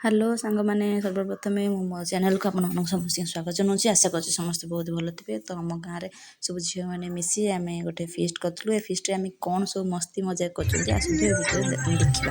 Hello सांग मैंने सर्वप्रथम मो चैनल को आप समस्त स्वागत जनाऊँ। आशा कर समस्त बहुत भल थे। तो आम गाँव में सब झील मैंने मिसी आम गोटे फिस्ट करूँ। ए फिस्ट आम कौन सब मस्ती मजाक कर आसतु वीडियो देखा।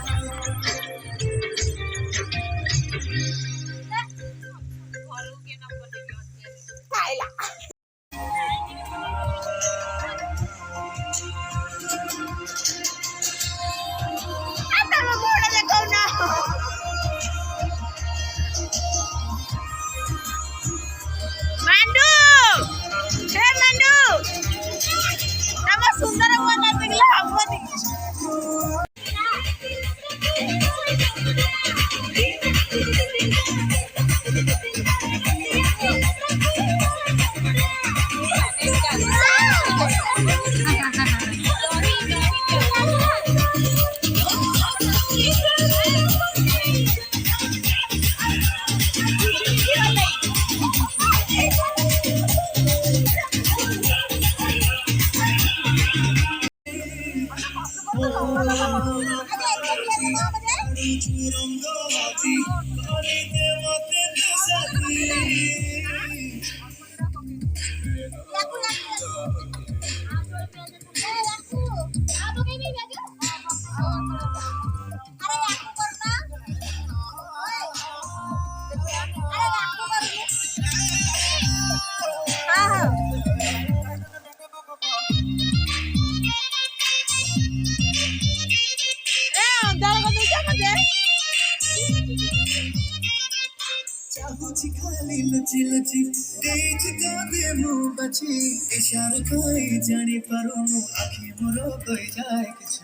खाली लची लची तेज कादे मुँह बची इशारा कोई जानी पारो मु आखि मोरो कोई जाए किछ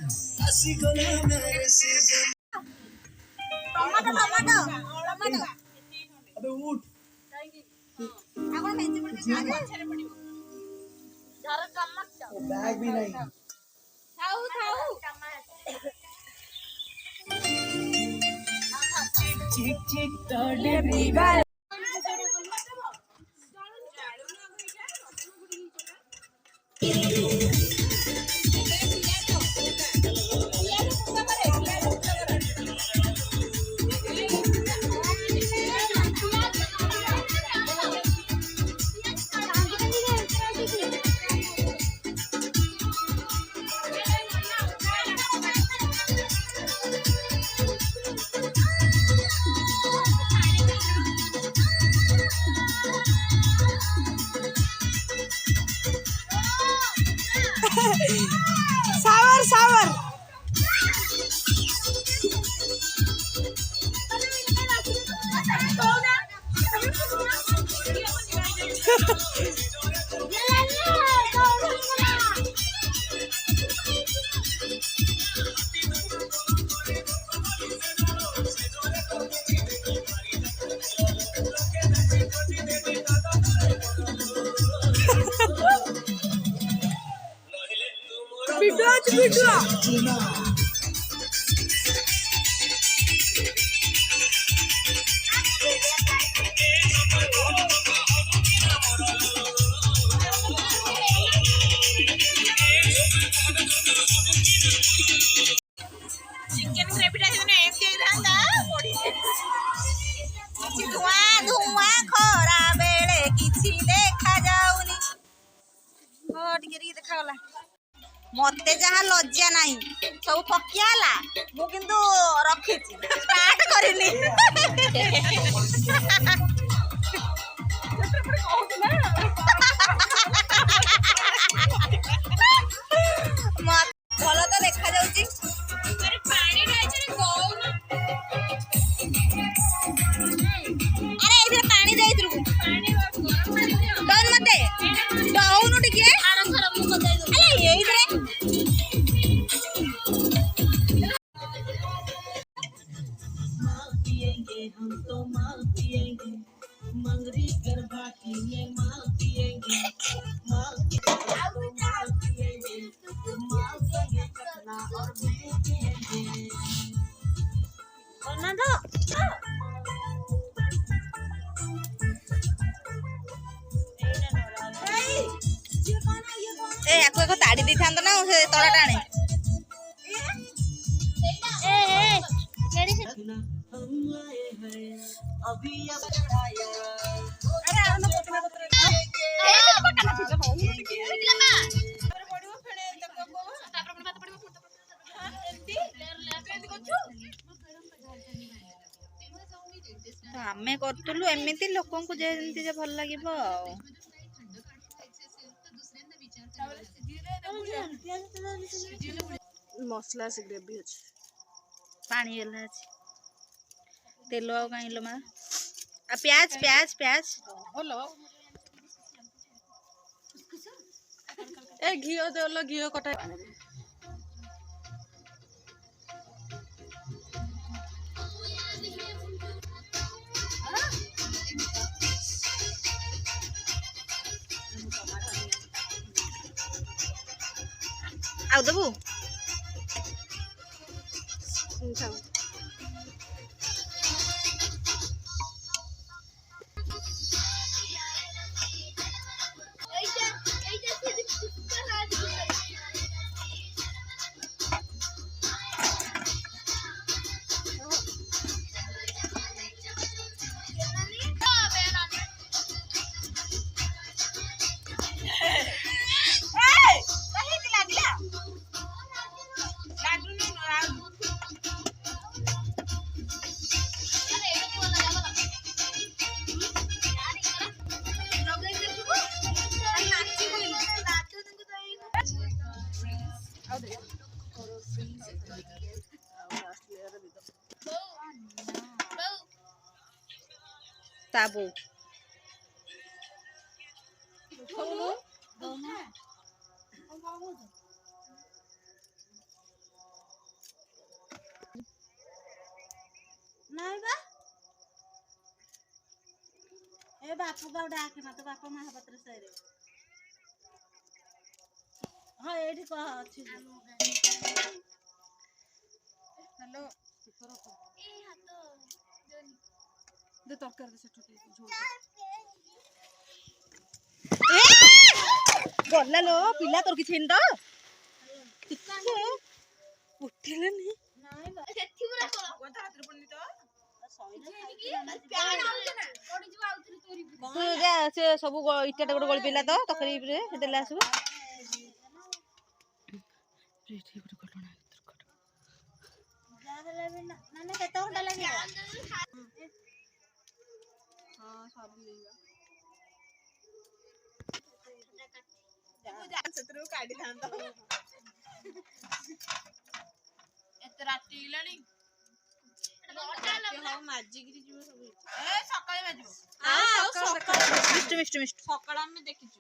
आसी गला मेरे से टमाटो टमाटो टमाटो अबे उठ आपण मेंचे पडते आगे पडिबो जरा टमाटो बैग भी नहीं खाऊ खाऊ चिक चिक तोड़े बीबा सावर सावर वीडियो चिकन ग्रेवीटा हेने एमती थांदा पड़ी धुआं धुआं खरा बेले किछि देखा जाउनी हो टिके देखा गला मते जहाँ लज्जा नहीं सब पकियाला मु किंतु रखी स्टार्ट करिनी भल तो देखा जाउची अरे पानी खाइछे अरे इधर पानी जाई थरु पानी डन मते डाउन टिके आरो खरा मु कदै दो अरे एई रे हम तो माल पिएंगे मंगरी गरबा की ये माल पिएंगे माल पिएंगे माल पिएंगे कतना और भी पिएंगे बना दो ए याको एको ताड़ी दी थांतो ना से तळा टाणे ए ए केडी से हम आए हैं अभी अब चढ़ाया ତ ଆମେ କରୁଥିଲୁ ଏମିତି ଲୋକଙ୍କୁ ଯେମିତି ଯେ ଭଲ ଲାଗିବ ଆଉ ମସଲା ସେ ଗ୍ରେଭି ଅଛି ପାଣି ହେଲା ଅଛି ତେଲ ଆଉ କାଇଁ ଲୋ ମା ଆଉ ପ୍ୟାଜ ପ୍ୟାଜ ପ୍ୟାଜ ଭଲ ଏ ଘିଅ ଦେଲ ଘିଅ କଟା ଆଉ ଦେବୁ ତା ବୋଉ ନାଇଁ ବା ଏ ବାପୁ କା ଡାକେ ନା ତ ବାପା ମହାପାତ୍ର ସାହିରେ ହଁ ଏଇଠି କହ ଅଛି ହ୍ୟାଲୋ ଦେ ତରକାରୀ ସେଠୁ ଗଲା ଲୋ ପିଲା ତୋର କିଛି ହେଇନି ତ ଟିକେ ଉଠିଲେନି ତୁ ଯା ସେ ସବୁ ଇଟାଟା ଗୋଟେ ଗଳି ପିଲା ତ ତରକାରୀ ଦେଲେ ଆସିବ କେତେ ଘଣ୍ଟା ଲାଗିବ ହଁ ସବୁ ସେଥିରୁ କାଢିଥାନ୍ତ ଏତେ ରାତି ହେଇଗଲାଣି ମାଜିକିରି ଯିବ ସବୁ ସକାଳେ ବାଜିବ ମିଷ୍ଟୁ ମିଷ୍ଟୁ ମିଷ୍ଟୁ ସକାଳେ ଆମେ ଦେଖିଛୁ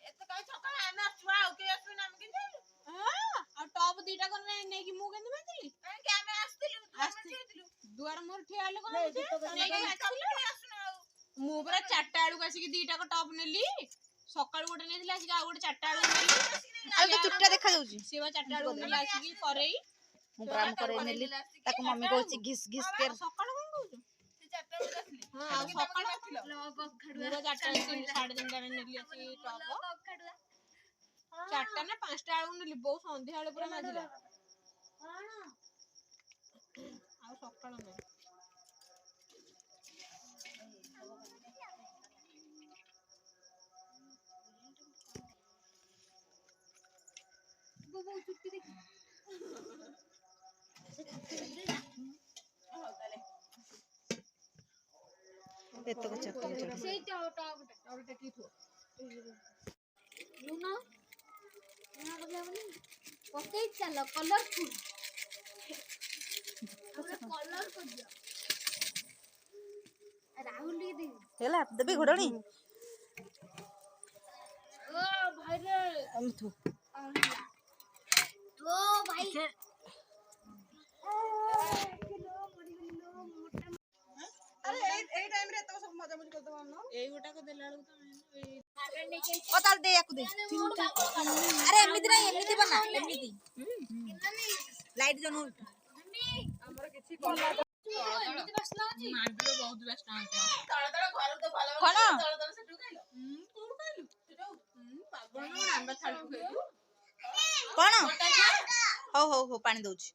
ଏତେ କାହିଁ ସକାଳେ ଆମେ ଆସିବା ଆଉ କେହି ଆସିବେନି ଆମେ କେମିତି ଯାଇଲୁ ଆଉ ଟପ୍ ଦିଟା କରି ନେଇକି ମୁଁ କେମିତି ବାଜିଲି କାହିଁକି ଆମେ ଆସିଥିଲୁ ଦୁଆର ମୋର ଠିଆ ହେଲେ କଣ ମୁଁ ପୁରା 4ଟା ବେଳକୁ ଆସିକି ଦିଟାକ ଟପ୍ ନେଲି ସକାଳୁ ଗୋଟେ ନେଇଥିଲି ଆସିକି ଆଉ ଗୋଟେ 4ଟା ବେଳକୁ ନେଲି ଆଉ ତ ଚୁଟିଟା ଦେଖା ଯାଉଛି ସିଏ ବା 4ଟା ବେଳକୁ ନେଲି ଆସିକି କରେଇ ମୁଁ ପ୍ରାମ କରେଇ ନେଲି ତାକୁ ମମି କହୁଛି ଘିସ୍ ଘିସ୍ କେ ସକାଳୁ କଣ କହୁଛୁ ହଁ ଆଉ ସକାଳୁ ମୁଁ ବା 4ଟା 3:30 ନେଲି ଆସିକି ଟପ୍ 4ଟା ନା 5ଟା ବେଳକୁ ନେଲି ବୋଉ ସନ୍ଧ୍ୟା ବେଳେ ପୁରା ମାଜିଲା ଆଉ ସକାଳୁ ନାହିଁ ଏତକ ଚାଟକ ପକେଇ ଚାଲ କଲରଫୁଲ କଲର କରିଦିଅ ରାହୁଲ ଦେବି ହେଲା ଦେବି ଘୋଡ଼ଣି ଓ ଭାଇରେ ଏମିତି ଓ ଭାଇ ଆରେ ଏଇ ଟାଇମ ରେ ଏତକ ସବୁ ମଜା ମଜି କରିଦବ ଆମ ଏଇ ଗୋଟାକ ଦେଲା ବେଳକୁ ଓ ତାହେଲେ ଦେ ୟାକୁ ଦେ ଆରେ ଏମିତି ନାହିଁ ଏମିତି ବନା ଏମିତି ଲାଇଟ୍ ଜନୁ ଆମର କିଛି କଲା ଏମିତି ବାସ୍ନା ଅଛି ମାଣ୍ଡିର ବହୁତ ବାସ୍ନା ହଉଛି ତଳ ଘରୁ ତ ଭଲ କଣ ତଳ ସେଠୁ ଖାଇଲ କୋଉଠୁ ଖାଇଲୁ ସେଠୁ ପାଗଳ ନା ଆମେ ଛାଡିକୁ ଖାଇଲୁ କଣ ହଉ ହଉ ହଉ ପାଣି ଦଉଛି